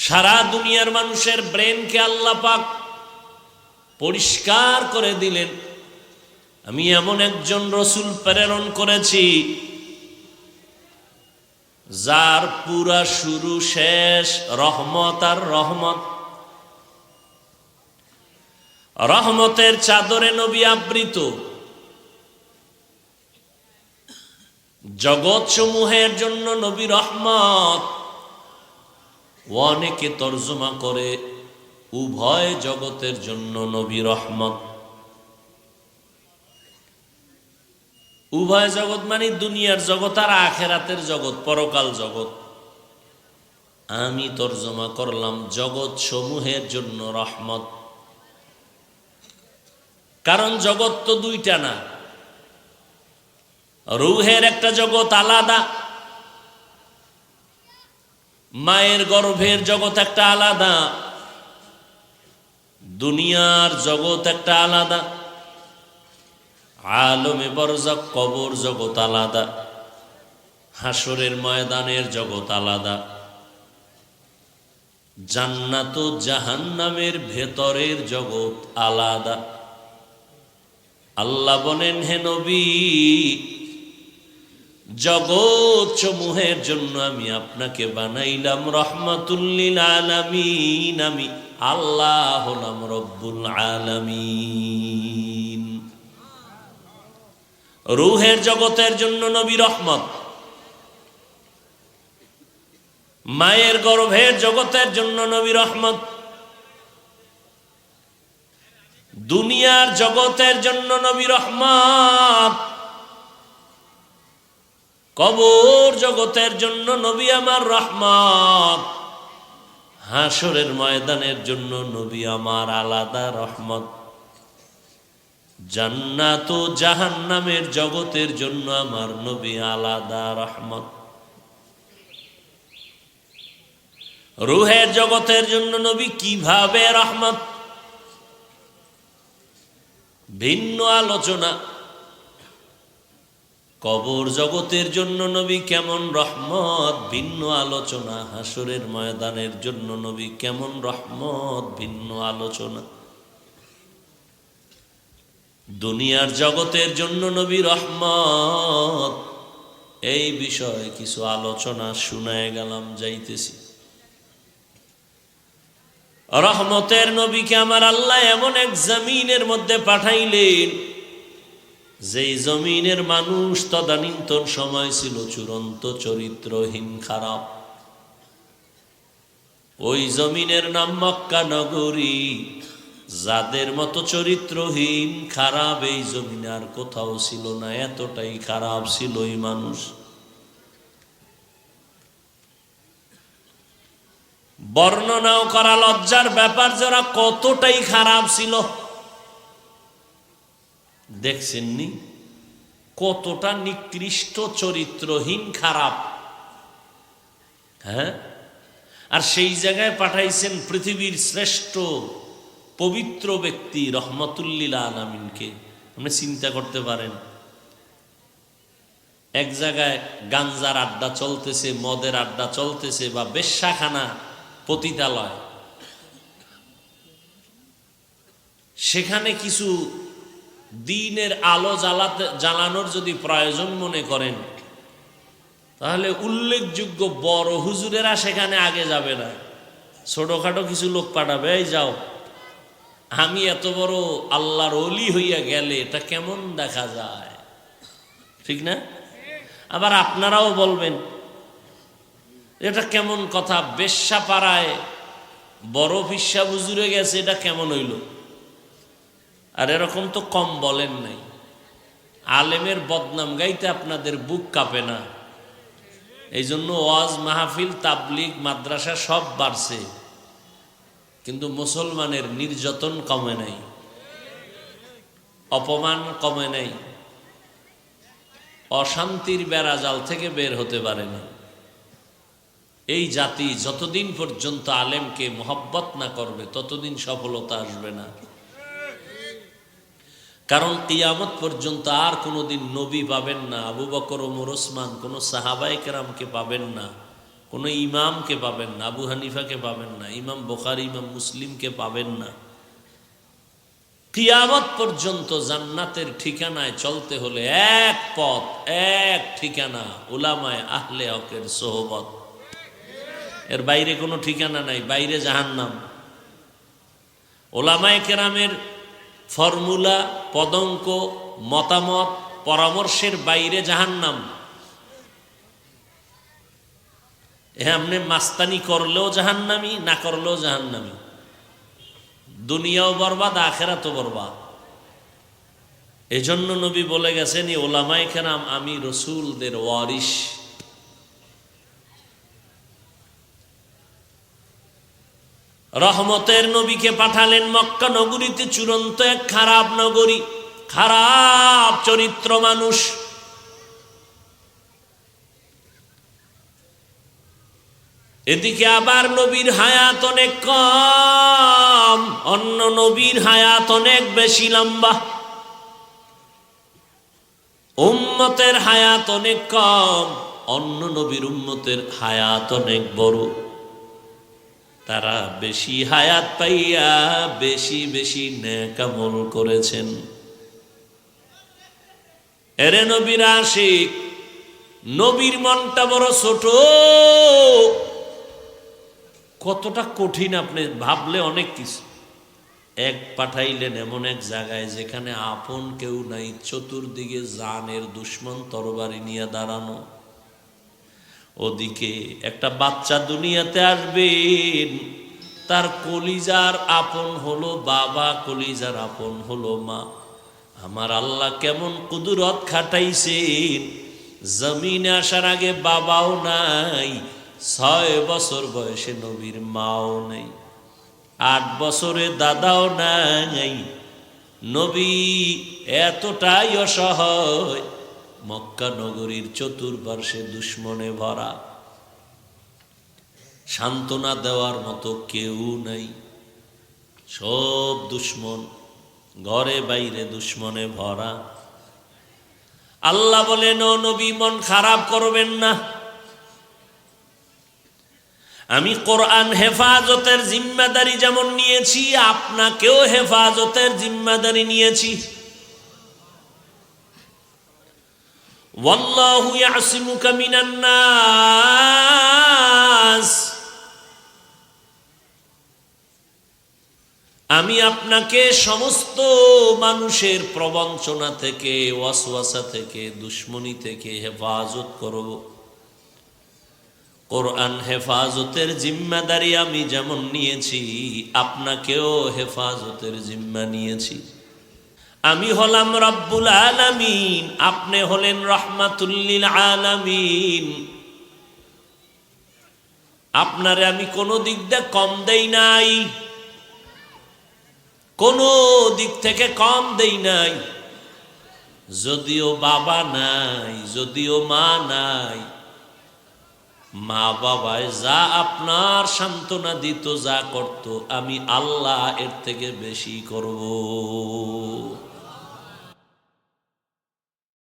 সারা দুনিয়ার মানুষের ব্রেনকে আল্লাহ পাক পরিষ্কার করে দিলেন। আমি এমন একজন রসুল প্রেরণ করেছি যার পুরা শুরু শেষ রহমত আর রহমত। রহমতের চাদরে নবী আবৃত। জগৎ সমূহের জন্য নবী রহমত। অনেকে তর্জমা করে উভয় জগতের জন্য নবী রহমত। উভয় জগৎ মানে দুনিয়ার জগৎ আর আখেরাতের জগৎ, পরকাল জগৎ। আমি তর্জমা করলাম জগৎ সমূহের জন্য রহমত। কারণ জগৎ তো দুইটা না, রূহের একটা জগৎ আলাদা, মায়ের গর্ভের জগৎ একটা আলাদা, দুনিয়ার জগৎ একটা আলাদা, আলমে বরজাক কবর জগৎ আলাদা, হাসরের ময়দানের জগৎ আলাদা, জান্নাত ও জাহান্নামের ভেতরের জগৎ আলাদা। আল্লাহ বলেন, হে নবী, জগৎ সমূহের জন্য আমি আপনাকে বানাইলাম রহমাতুল লিল আলামিন। আমি আল্লাহ হলাম রব্বুল আলামিন। রূহের জগতের জন্য নবী রহমত, মায়ের গর্ভের জগতের জন্য নবী রহমত, দুনিয়ার জগতের জন্য নবী রহমত, কবর জগতের জন্য নবী আমার রহমত, হাসরের ময়দানের জন্য নবী আমার আলাদা রহমত, জান্নাত ও জাহান্নামের জগতের জন্য আমার নবী আলাদা রহমত। রূহের জগতের জন্য নবী কিভাবে রহমত, ভিন্ন আলোচনা। কবর জগতের জন্য নবী কেমন রহমত, ভিন্ন আলোচনা। হাসরের ময়দানের জন্য নবী কেমন রহমত, ভিন্ন আলোচনা। দুনিয়ার জগতের জন্য নবী রহমত। এই বিষয়ে কিছু আলোচনা শুনায় গেলাম, যাইতেছি। রহমতের নবীকে আমার আল্লাহ এমন এক জমিনের মধ্যে পাঠাইলেন, যেই জমিনের মানুষ তদানীন্তন সময় ছিল চূড়ান্ত চরিত্রহীন, খারাপ। ওই জমিনের নাম মক্কা নগরী। যাদের মতো চরিত্রহীন খারাপ এই জমিনে আর কোথাও ছিল না, এতটাই খারাপ ছিল এই মানুষ। বর্ণনাও করা লজ্জার ব্যাপার, যারা কতটাই খারাপ ছিল। দেখছেননি কতটা নিকৃষ্ট চরিত্রহীন খারাপ, হ্যাঁ? আর সেই জায়গায় পাঠাইছেন পৃথিবীর শ্রেষ্ঠ পবিত্র ব্যক্তি রহমাতুল লিল আলামিনকে। আপনি চিন্তা করতে পারেন, এক জায়গায় গাঞ্জার আড্ডা চলতেছে, মদের আড্ডা চলতেছে, বা বেশ্যাখানা, পতিতালয়, সেখানে কিছু দ্বীনের আলো জ্বালানোর যদি প্রয়োজন মনে করেন, তাহলে উল্লেখযোগ্য বড় হুজুরেরা সেখানে আগে যাবে না, ছোটখাটো কিছু লোক পাঠাবে, এই যাও। আমি এত বড় আল্লাহর ওলি হইয়া গেলে এটা কেমন দেখা যায়, ঠিক না? আবার আপনারাও বলবেন এটা কেমন কথা, বেশ্যা পাড়ায় বড় ফিসা হুজুরে গেছে, এটা কেমন হইল? আর এরকম তো কম বলেন নাই। আলেমের বদনাম গাইতে আপনাদের বুক কাঁপে না। এই জন্য ওয়াজ মাহফিল, তাবলিগ, মাদ্রাসা সব বাড়ছে, কিন্তু মুসলমানের নির্যাতন কমে নাই, অপমান কমে নাই, অশান্তির বেড়াজাল থেকে বের হতে পারে না। এই জাতি যতদিন পর্যন্ত আলেমকে মোহব্বত না করবে ততদিন সফলতা আসবে না। কারণ কিয়ামত পর্যন্ত আর কোনোদিন নবী পাবেন না, আবু বকর, ওমর, ওসমান, কোনো সাহাবায়ে কেরামকে পাবেন না, কোনো ইমামকে পাবেন না, আবু হানিফাকে পাবেন না, ইমাম বুখারী ইমাম মুসলিমকে পাবেন না। কিয়ামত পর্যন্ত জান্নাতের ঠিকানায় চলতে হলে এক পথ, এক ঠিকানা, উলামায়ে আহলে হকের সোহবত। এর বাইরে কোনো ঠিকানা নাই, বাইরে জাহান্নাম। উলামায়ে কেরামের ফর্মুলা, পদঙ্ক, মতামত, পরামর্শের বাইরে জাহান্নাম। আপনি মাস্তানি করলেও জাহান্নামি, না করলেও জাহান্নামি। দুনিয়াও বরবাদ, আখেরাতও বরবাদ। এজন্য নবী বলে গেছেন, ওলামায়ে কেরাম আমি রসুলদের ওয়ারিস। রহমতের নবীকে পাঠালেন মক্কা নগরীতে, চূড়ান্ত এক খারাপ নগরী, খারাপ চরিত্র মানুষ। এদিকে আবার নবীর হায়াত অনেক কম, অন্য নবীর হায়াত অনেক বেশি লম্বা। উম্মতের হায়াত অনেক কম, অন্য নবীর উম্মতের হায়াত অনেক বড়। তারা বেশি হায়াত পাইয়া বেশি বেশি নেক আমল করেছেন। এরে নবীর আশিক, নবীর মনটা বড় ছোট। কতটা কঠিন আপনি ভাবলে অনেক কিছু। এক পাঠাইলেন এমন এক জায়গায় যেখানে আপন কেউ নাই, চতুর্দিকে জানের দুশ্মন তরবারি নিয়ে দাঁড়ানো। ওদিকে একটা বাচ্চা দুনিয়াতে আসবেন, তার কলিজার আপন হলো বাবা, কলিজার আপন হলো মা। আমার আল্লাহ কেমন কুদরত খাটাইছেন, জমিনে আসার আগে বাবাও নাই, 6 বছর বয়সে নবীর মাও নেই, 8 বছরে দাদাও নাই। নবী এতটাই অসহায়, মক্কা নগরীর চতুর্পার্শ্বে দুশ্মনে ভরা, সান্ত্বনা দেওয়ার মতো কেউ নাই, সব দুশ্মন, ঘরে বাইরে দুশ্মনে ভরা। আল্লাহ বলেন, ও নবী মন খারাপ করবেন না, আমি কোরআন হেফাজতের জিম্মাদারি যেমন নিয়েছি, আপনাকেও হেফাজতের জিম্মাদারি নিয়েছি। ওয়াল্লাহু ইয়াসিমুকা মিনান নাস, আমি আপনাকে সমস্ত মানুষের প্রবঞ্চনা থেকে, ওয়াসওয়াসা থেকে, দুশ্মনী থেকে হেফাজত করব। কোরআন হেফাজতের জিম্মাদারি আমি যেমন নিয়েছি, আপনাকেও হেফাজতের জিম্মা নিয়েছি। আমি হলাম রব্বুল আলামিন, আপনি হলেন রাহমাতুল লিল আলামিন। আপনারে আমি কোনো দিক দিয়ে কম দেই নাই, কোনো দিক থেকে কম দেই নাই। যদিও বাবা নাই, যদিও মা নাই, মা বাবায় যা আপনার সান্ত্বনা দিত, যা করত, আমি আল্লাহ এর থেকে বেশি করব।